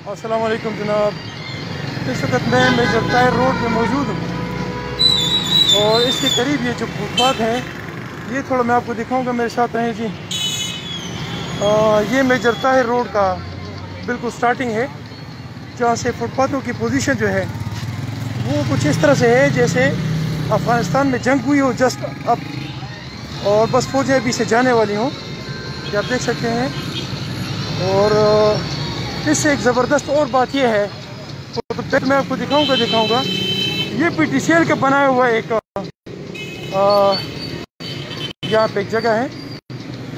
अस्सलाम वालेकुम जनाब। इस वक्त मैं मेजर टायर रोड पे मौजूद हूँ और इसके करीब ये जो फुटपाथ है ये थोड़ा मैं आपको दिखाऊंगा, मेरे साथ रहें जी। ये मेजर टायर रोड का बिल्कुल स्टार्टिंग है, जहाँ से फुटपाथों की पोजीशन जो है वो कुछ इस तरह से है जैसे अफ़गानिस्तान में जंग हुई हो जस्ट अब, और बस फौजें अभी से जाने वाली हों, ये आप देख सकते हैं। और इससे एक ज़बरदस्त और बात यह है, तो मैं आपको दिखाऊंगा ये PTCL का बनाया हुआ एक यहाँ पे एक जगह है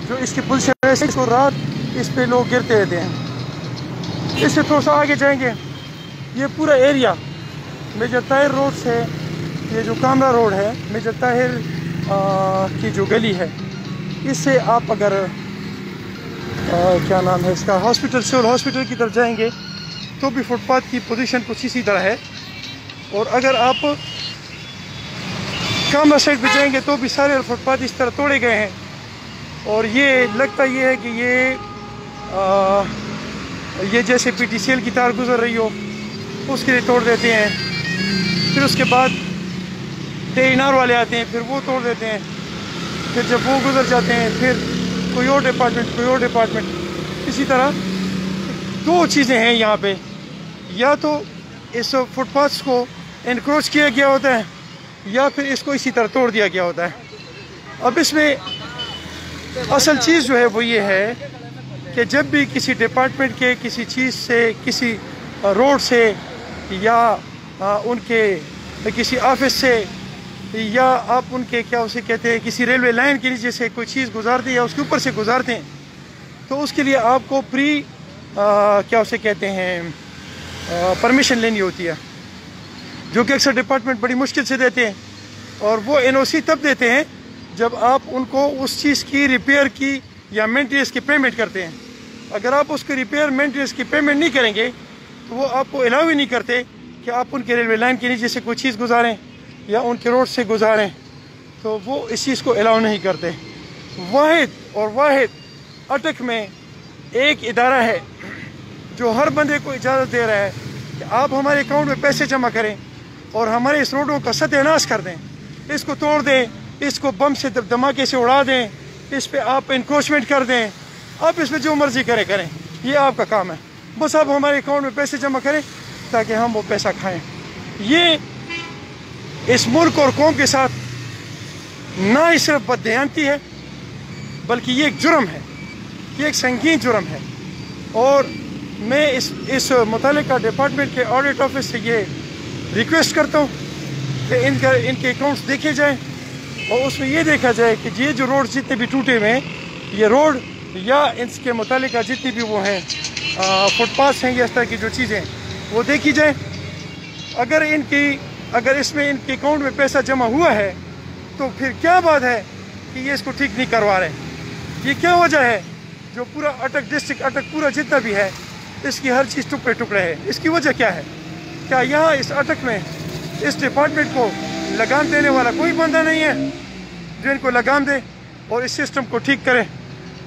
जो इसकी पुल से तो रात इस पे लोग गिरते रहते हैं। इससे थोड़ा सा आगे जाएंगे, ये पूरा एरिया मेजर ताहिर रोड से, ये जो कामरा रोड है मेजर ताहिर की जो गली है, इससे आप अगर क्या नाम है इसका, हॉस्पिटल, सिविल हॉस्पिटल की तरफ जाएंगे तो भी फुटपाथ की पोजीशन कुछ इसी तरह है। और अगर आप कामरा साइड पे जाएंगे तो भी सारे फुटपाथ इस तरह तोड़े गए हैं। और ये लगता ये है कि ये जैसे PTCL की तार गुजर रही हो उसके लिए तोड़ देते हैं, फिर उसके बाद TNR वाले आते हैं, फिर वो तोड़ देते हैं, फिर जब वो गुजर जाते हैं फिर कोई और डिपार्टमेंट। इसी तरह दो चीज़ें हैं यहाँ पे, या तो इस फुटपाथ्स को इनक्रोच किया गया होता है या फिर इसको इसी तरह तोड़ दिया गया होता है। अब इसमें असल चीज़ जो है वो ये है कि जब भी किसी डिपार्टमेंट के किसी चीज़ से, किसी रोड से या उनके किसी ऑफिस से, या आप उनके क्या उसे कहते हैं किसी रेलवे लाइन के नीचे से कोई चीज़ गुजारते हैं या उसके ऊपर से गुजारते हैं, तो उसके लिए आपको क्या उसे कहते हैं परमिशन लेनी होती है, जो कि अक्सर डिपार्टमेंट बड़ी मुश्किल से देते हैं। और वो NOC तब देते हैं जब आप उनको उस चीज़ की रिपेयर की या मेंटेनेंस की पेमेंट करते हैं। अगर आप उसकी रिपेयर मेंटेनेंस की पेमेंट नहीं करेंगे तो वो आपको अलाउ ही नहीं करते कि आप उनके रेलवे लाइन के नीचे से कोई चीज़ गुजारें या उनके रोड से गुजारें, तो वो इस चीज़ को अलाउ नहीं करते। वाहिद अटक में एक इदारा है जो हर बंदे को इजाज़त दे रहा है कि आप हमारे अकाउंट में पैसे जमा करें और हमारे इस रोडों का सत्यानाश कर दें, इसको तोड़ दें, इसको बम से धमाके से उड़ा दें, इस पे आप इंक्रोचमेंट कर दें, आप इसमें जो मर्ज़ी करें, ये आपका काम है। बस आप हमारे अकाउंट में पैसे जमा करें ताकि हम वो पैसा खाएं। ये इस मुल्क और कौम के साथ ना ही सिर्फ बददयांती है बल्कि ये एक जुर्म है, ये एक संगीन जुर्म है। और मैं इस मुतालिका डिपार्टमेंट के ऑडिट ऑफिस से ये रिक्वेस्ट करता हूँ कि इनके अकाउंट्स देखे जाएं और उसमें ये देखा जाए कि ये जो रोड जितने भी टूटे हुए हैं, ये रोड या इनके मुतालिका जितनी भी वो हैं फुटपाथ हैं या इस तरह की जो चीज़ें वो देखी जाए। अगर इसमें इनके अकाउंट में पैसा जमा हुआ है तो फिर क्या बात है कि ये इसको ठीक नहीं करवा रहे। ये क्या वजह है जो पूरा अटक डिस्ट्रिक्ट, अटक पूरा जितना भी है, इसकी हर चीज़ टुकड़े टुकड़े है। इसकी वजह क्या है? क्या यहाँ इस अटक में इस डिपार्टमेंट को लगाम देने वाला कोई बंदा नहीं है जो इनको लगाम दे और इस सिस्टम को ठीक करे?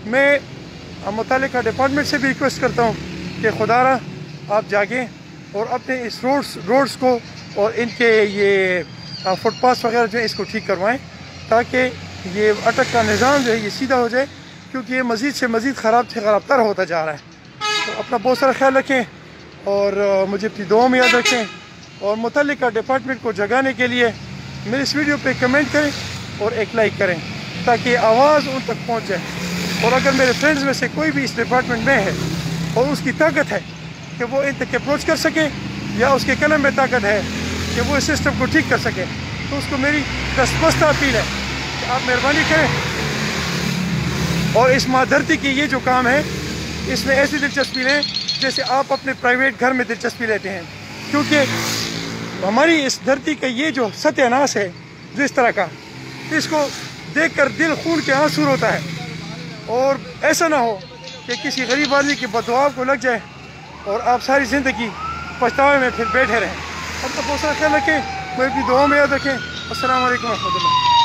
मैं मुतालिका डिपार्टमेंट से भी रिक्वेस्ट करता हूँ कि खुदारा आप जागें और अपने इस रोड्स को और इनके ये फुटपाथ वगैरह जो है इसको ठीक करवाएं ताकि ये अटक का निज़ाम जो है ये सीधा हो जाए, क्योंकि ये मज़ीद से मज़ीद ख़राब से ख़राब तर होता जा रहा है। तो अपना बहुत सारा ख्याल रखें और मुझे अपनी दुआओं में याद रखें, और मुतल्लिका डिपार्टमेंट को जगाने के लिए मेरे इस वीडियो पे कमेंट करें और एक लाइक करें ताकि आवाज़ उन तक पहुँच जाए। और अगर मेरे फ्रेंड्स में से कोई भी इस डिपार्टमेंट में है और उसकी ताकत है कि वो इन तक अप्रोच कर सके या उसके कलम में ताकत है कि वो इस सिस्टम को ठीक कर सके, तो उसको मेरी दस्तबस्ता अपील है कि आप मेहरबानी करें और इस माँ धरती की ये जो काम है इसमें ऐसी दिलचस्पी लें जैसे आप अपने प्राइवेट घर में दिलचस्पी लेते हैं, क्योंकि हमारी इस धरती का ये जो सत्यानाश है जो इस तरह का, इसको देखकर दिल खून के आंसू होता है। और ऐसा ना हो कि किसी गरीब आदमी की बददुआ को लग जाए और आप सारी ज़िंदगी पछतावे में फिर बैठे रहें। अब तो बहुत सारा ख्याल रखें, कोई अपनी दुआओं में याद रखें। अस्सलाम वालेकुम रहमतुल्लाह।